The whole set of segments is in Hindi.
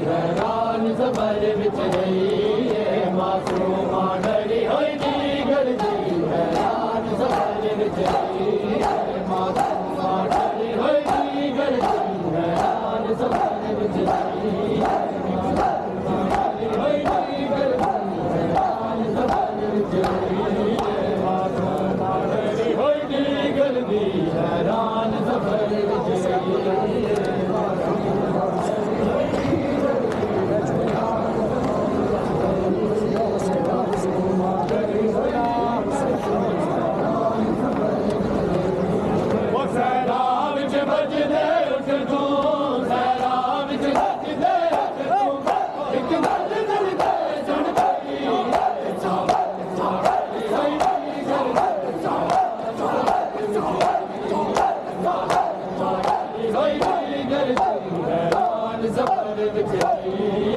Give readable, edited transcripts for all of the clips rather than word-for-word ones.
हैरान सफर विच रही मासूमा डरी होई दीगर दी हैरान सफर विच रही मासूमा डरी होई दीगर दी हैरान सफर विच रही होई दीगर दी हैरान सफर विच रही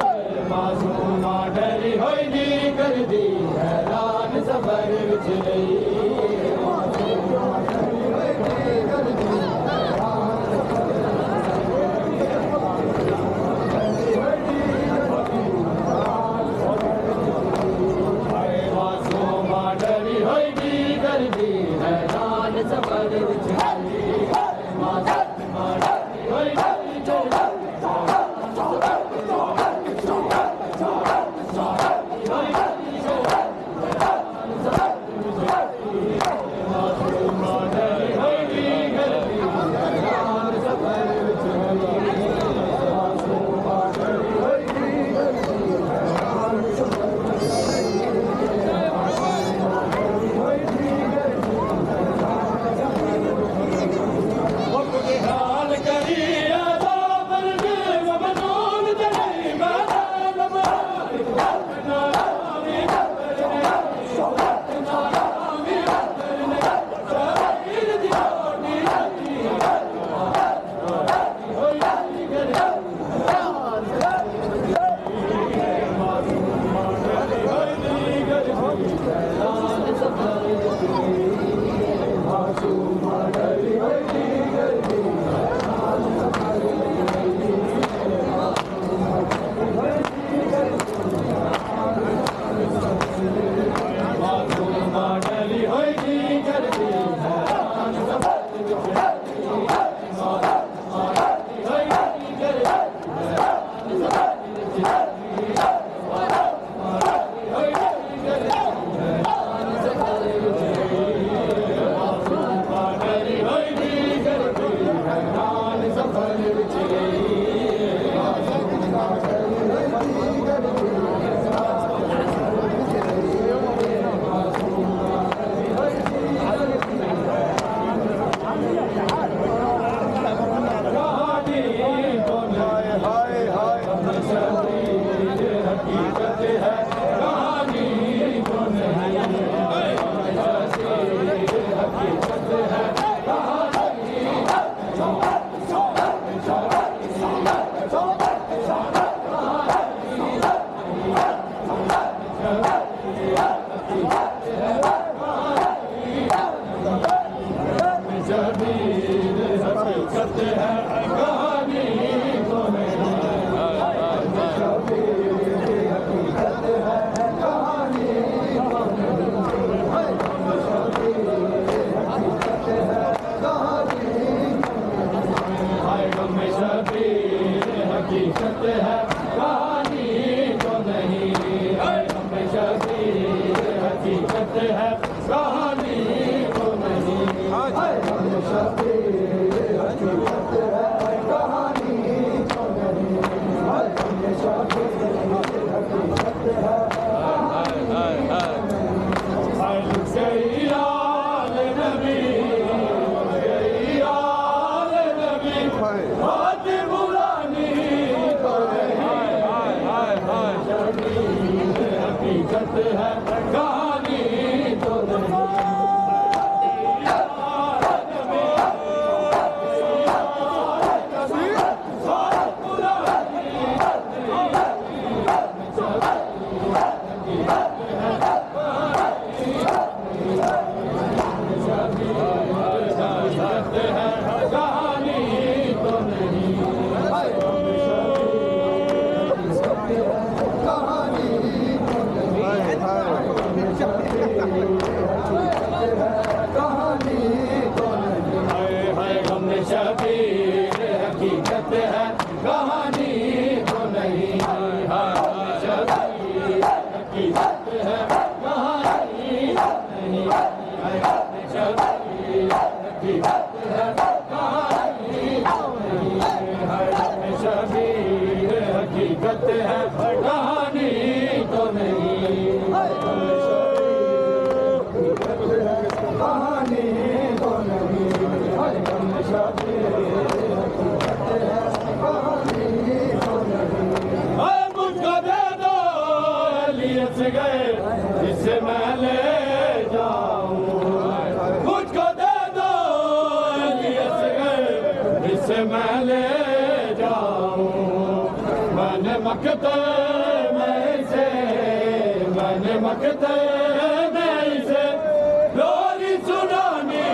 मासूमा डरी होई दीगर दी हैरान सफर विच रही मासूमा डरी होई दी कर दी हैरान सफर विच रही मासूमा डरी होई दी कर दी हैरान सफर विच रही मासूमा डरी होई दी कहानी तो नहीं है शबीर हकीकत है कहानी नहीं है शबीर हकीकत है कहानी तो नहीं है शबीर हकीकत है कहानी तो नहीं कहानी तो नहीं मुझको दे दो अलियत गए जिससे मैं ले जाऊं मुझको दे दो अलियत गए जिससे मैं ले जाऊं मैंने मकते में से मैंने मकते में से लोरी सुनानी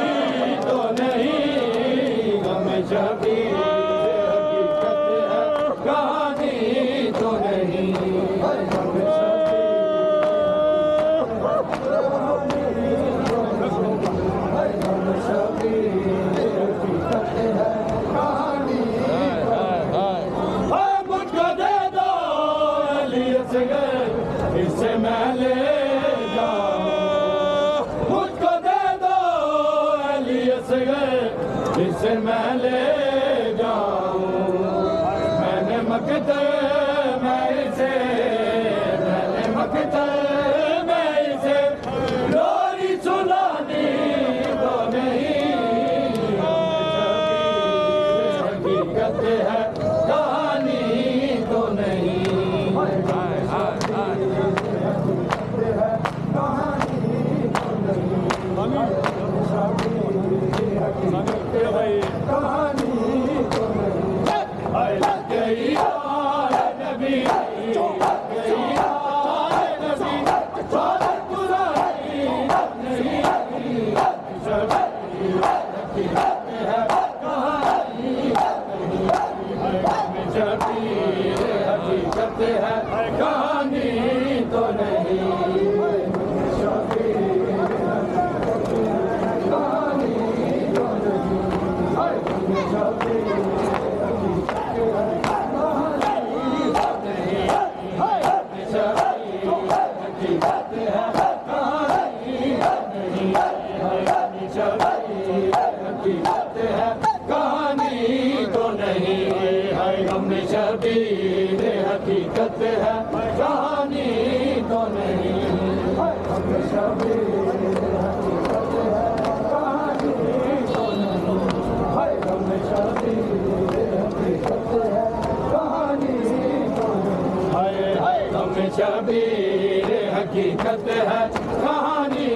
तो नहीं हमें शबीर हकीकत है कहानी तो नहीं मुझको दे दो अलियत गए इससे मैं ले जाऊं मुझको दे दो अलियत गए इससे मैं ले जाऊं मैंने मकते में से मैंने मकते में से लोरी सुनानी तो नहीं हकीकत है कहानी तो नहीं हकीकत है कहानी तो नहीं शबीर हकीकत है कहानी तो नहीं शबीर हकीकत है कहानी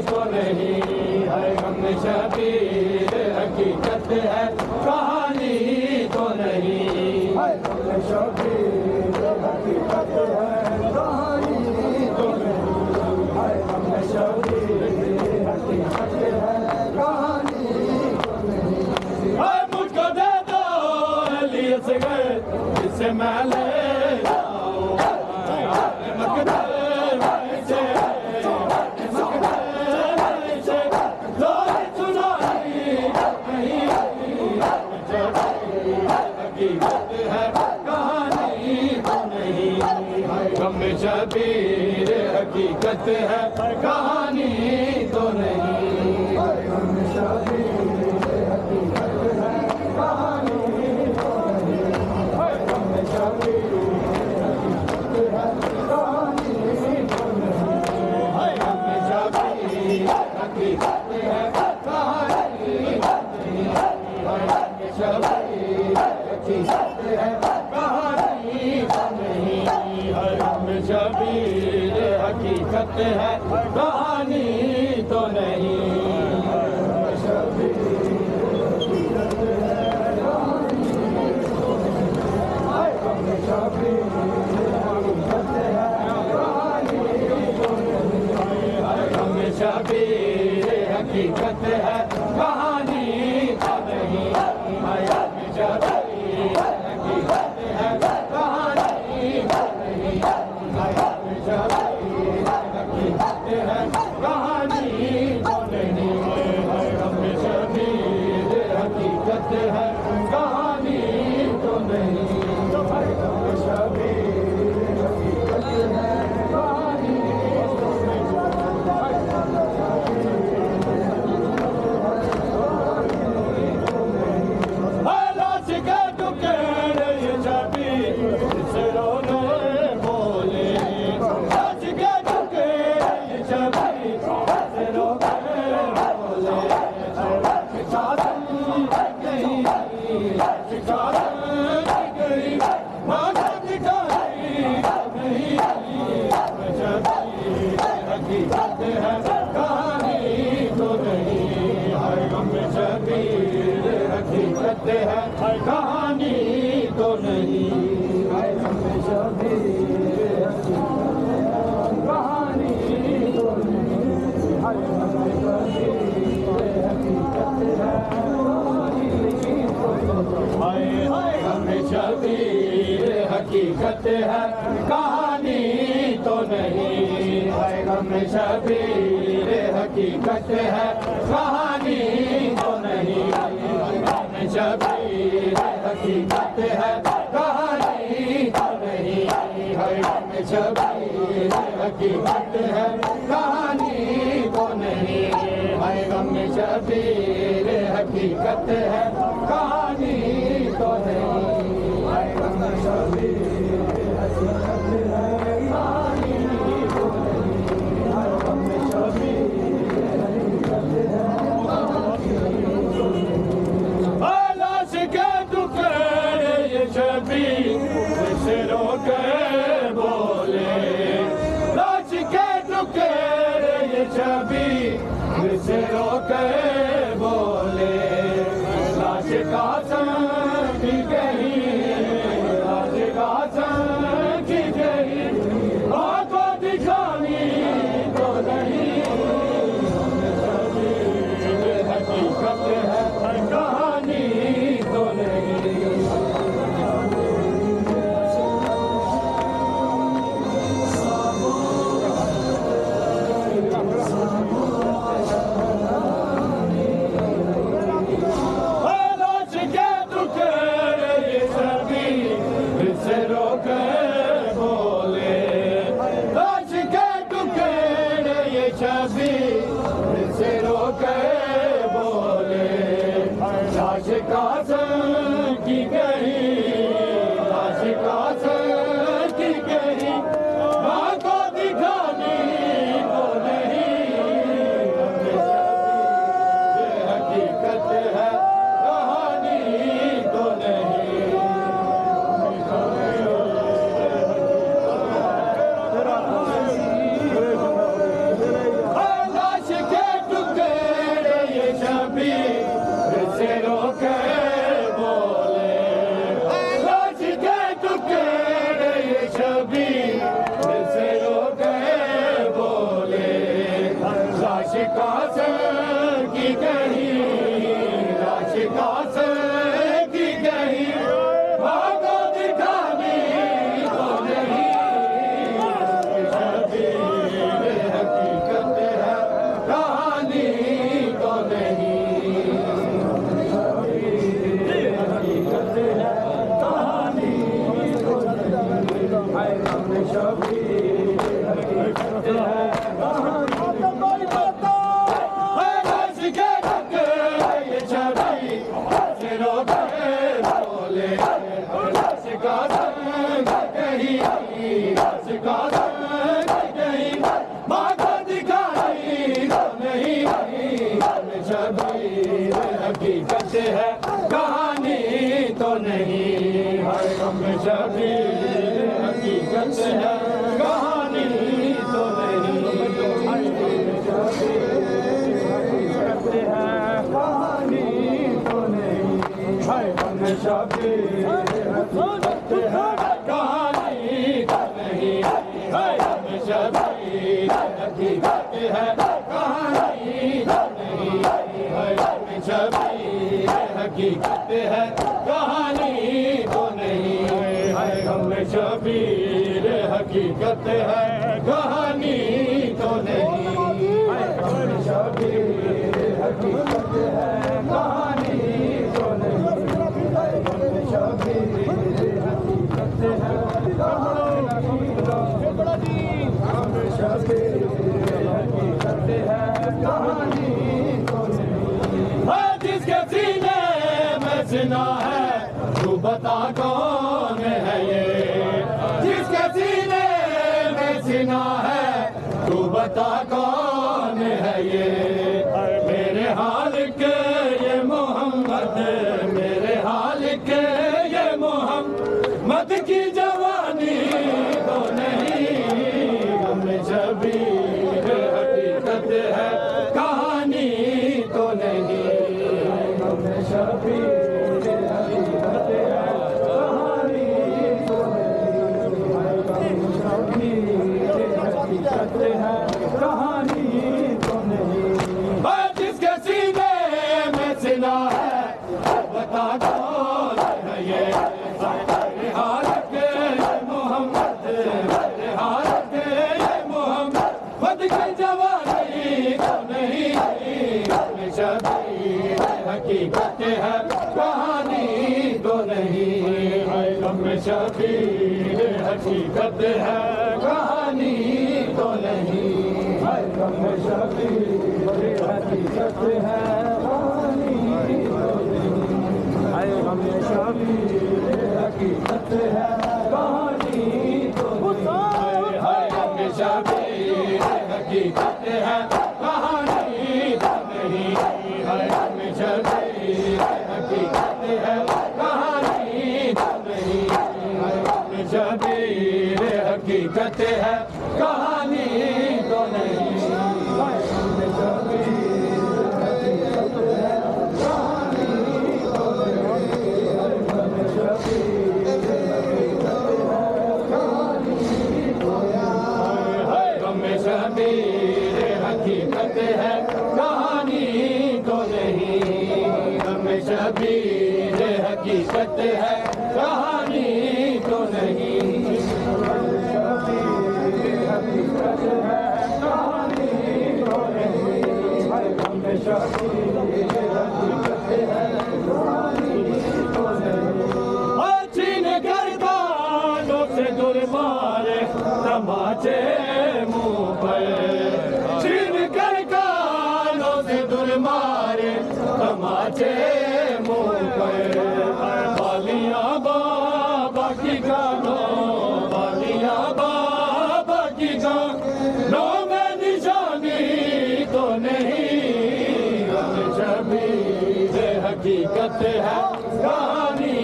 तो नहीं है हम शबीर हकीकत है कहानी तो नहीं शबीर हकीकत है कहानी तो नहीं शबीर हकीकत है कहानी तो नहीं मुझको दे दो अलियत गए जिससे मैं ले शबीर हकीकत है कहानी तो नहीं शबीर हकीकत है कहानी तो नहीं शबीर हकीकत है कहानी तो नहीं शबीर हकीकत है कहानी शबीर हकीकत है कहानी तो नहीं शबीर हकीकत है कहानी तो नहीं शबीर हकीकत है कहानी तो नहीं शबीर हकीकत है कहानी तो नहीं शबीर हकीकत है कहानी तो नहीं है गम शबीर कहानी तो नहीं है गम शबीर हकीकत है हाय हाय गम शबीर हकीकत है कहानी तो नहीं है गम शबीर हकीकत है कहानी तो नहीं गम शबीर हकीकत है कहानी तो नहीं है गम शबीर हकीकत है कहानी तो नहीं है गम शबीर हकीकत है कहानी तो नहीं है गम शबीर हकीकत है कहानी तो नहीं है गम शबीर हकीकत है लाश के टुकड़े ये शबीर से रोके बोले लाश के टुकड़े ये शबीर से रोके बोले लाश का संग गई लाश का संग गई आंखों दिखानी तो नहीं हकीकत है कहानी तो नहीं हकीकत है कहानी तो नहीं है गम शबीर हकीकत है कहानी तो नहीं हकीकत है कहानी तो नहीं है गम शबीर हकीकत है कहानी तो नहीं है गम शबीर हकीकत है कहानी तो नहीं है गम शबीर हकीकत है कहानी तो नहीं है गम शबीर हकीकत है कहानी तो नहीं है गम शबीर हकीकत है कहानी तो नहीं है गम शबीर हकीकत है कहानी तो नहीं गम शबीर हकीकत है कहानी तो नहीं जिसके सीने में सीना है तू बता कौन है ये जिसके सीने में सीना है तू बता कौन है ये मेरे हाल के ये मोहम्मद मेरे हाल के ये मोहम्मद की जवानी तो नहीं गम शबीर हकीकत है कहानी तो नहीं गम शबीर हकीकत है कहानी शबीर हकीकत है कहानी तो नहीं है गम शबीर हकीकत है कहानी तो नहीं है गम शबीर हकीकत है कहानी तो नहीं है गम शबीर हकीकत है कहानी तो नहीं है गम शबीर हकीकत है कहानी तो नहीं है शबीर हकीकत है कहानी तो नहीं शबीर हकीकत है कहानी तो नहीं गम शबीर हकीकत है कहानी तो नहीं हकीकत है कहानी तो नहीं गम शबीर हकीकत है कहानी तो नहीं छीन कर कानों से दूर मारे तमाचे मुंह पर छीन कर कानों से दूर मारे तमाचे मुंह पर बालियां बाबा की गानो बालियां बाबा की गानो में निशानी तो नहीं गम शबीर हकीकत है कहानी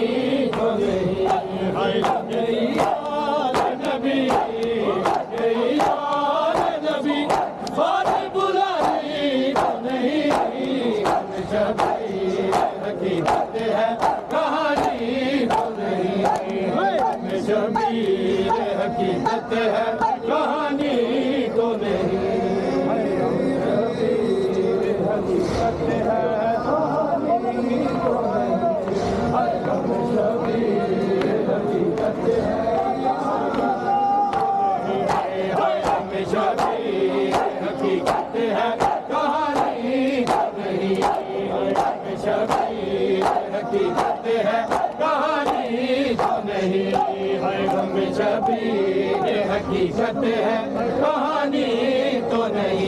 तो नहीं नबी नबी फारे बुलाई तो नहीं शबीर हकीकत है कहानी तो नहीं शबीर हकीकत है कहानी तो नहीं शबीर हकीकत है कहानी तो नहीं शबीर हकीकत है शबीर हकीकत है कहानी तो नहीं शबीर हकीकत है कहानी तो नहीं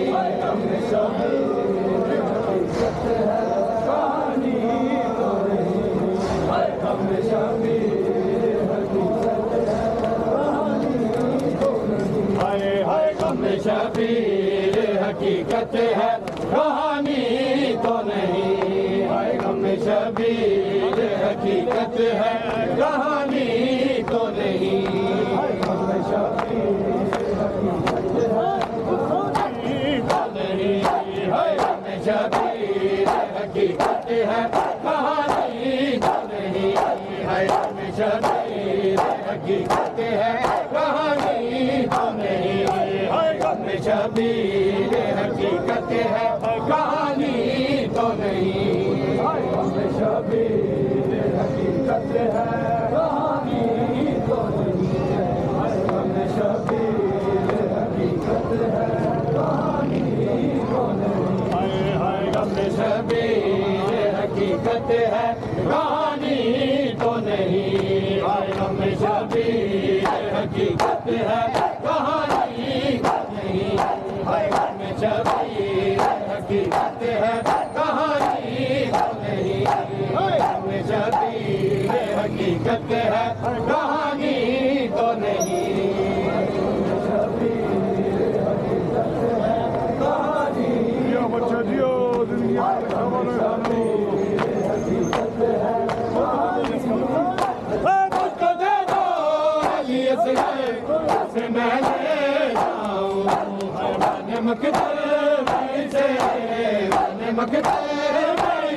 है गम शबीर हकीकत है कहानी तो नहीं गम शबीर हकीकत है कहानी तो नहीं गम शबीर हकीकत है गम शबीर हकीकत है कहानी तो नहीं है गम शबीर हकीकत है कहानी तो नहीं गम शबीर हकीकत है नहीं है गम शबीर हकीकत है कहानी तो नहीं है गम शबीर हकीकत है कहानी तो नहीं गम शबीर हकीकत है कहानी तो नहीं गम शबीर हकीकत है कहानी तो नहीं गम शबीर हकीकत है कहानी तो नहीं गम शबीर हकीकत है कहानी तो नहीं गम शबीर हकीकत है कहानी गम शबीर हकीकत है कहानी तो नहीं गम शबीर हकीकत है कहानी तो नहीं शबीर हकीकत है कहानी बच्चा जियो दुनिया शबीर हकीकत है मुझको दे दो से मैंने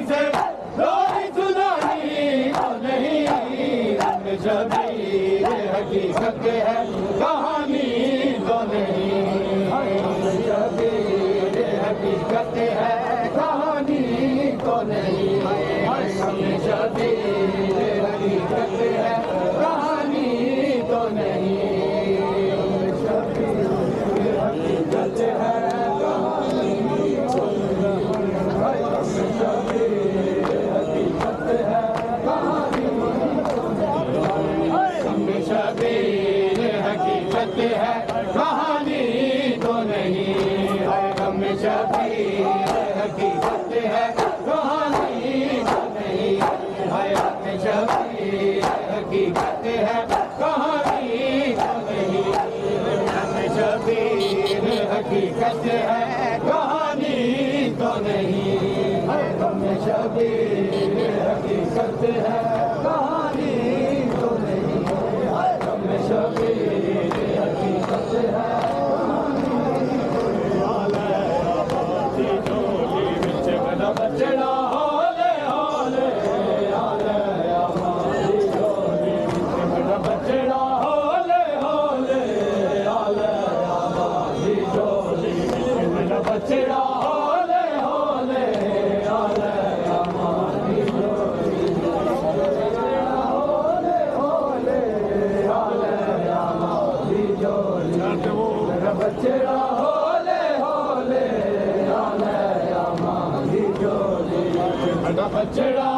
से लोरी सुनानी तो नहीं गम शबीर हकीकत है कहानी तो नहीं गम शबीर हकीकत है कहानी तो नहीं गम शबीर हकीकत है कहानी तो नहीं गम शबीर हकीकत है शबीर हकीकत है कहानी है कहानी तो नहीं, शबीर हकीकत है कहानी तो नहीं, शबीर हकीकत है कहानी तो नहीं, शबीर हकीकत है बचड़ा होले होले आले हमारी झोली बचड़ा होले होले आले हमारी झोली बचड़ा होले होले आले हमारी झोली होले होले आले हमारी झोली बचड़ा होले होले आले हमारी झोली बचड़ा